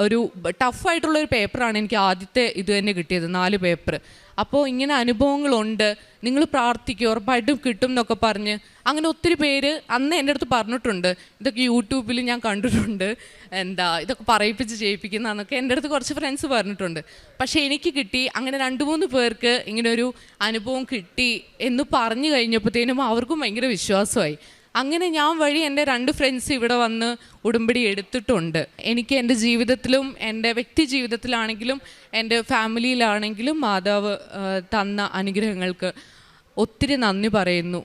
ഒരു ടഫായിട്ടുള്ളൊരു പേപ്പറാണ് എനിക്ക് ആദ്യത്തെ ഇത് തന്നെ കിട്ടിയത്, 4 പേപ്പർ. അപ്പോൾ ഇങ്ങനെ അനുഭവങ്ങളുണ്ട്, നിങ്ങൾ പ്രാർത്ഥിക്കുക ഉറപ്പായിട്ടും കിട്ടും എന്നൊക്കെ പറഞ്ഞ് അങ്ങനെ ഒത്തിരി പേര് അന്ന് എൻ്റെ അടുത്ത് പറഞ്ഞിട്ടുണ്ട്. ഇതൊക്കെ യൂട്യൂബിൽ ഞാൻ കണ്ടിട്ടുണ്ട്, ഇതൊക്കെ പറയിപ്പിച്ച് ചെയ്യിപ്പിക്കുന്നതെന്നൊക്കെ എൻ്റെ അടുത്ത് കുറച്ച് ഫ്രണ്ട്സ് പറഞ്ഞിട്ടുണ്ട്. പക്ഷേ എനിക്ക് കിട്ടി, അങ്ങനെ 2-3 പേർക്ക് ഇങ്ങനൊരു അനുഭവം കിട്ടി എന്ന് പറഞ്ഞു കഴിഞ്ഞപ്പോഴത്തേനും അവർക്കും ഭയങ്കര വിശ്വാസമായി. അങ്ങനെ ഞാൻ വഴി എൻ്റെ 2 ഫ്രണ്ട്സ് ഇവിടെ വന്ന് ഉടമ്പടി എടുത്തിട്ടുണ്ട്. എനിക്ക് എൻ്റെ ജീവിതത്തിലും എൻ്റെ വ്യക്തി ജീവിതത്തിലാണെങ്കിലും എൻ്റെ ഫാമിലിയിലാണെങ്കിലും മാതാവ് തന്ന അനുഗ്രഹങ്ങൾക്ക് ഒത്തിരി നന്ദി പറയുന്നു.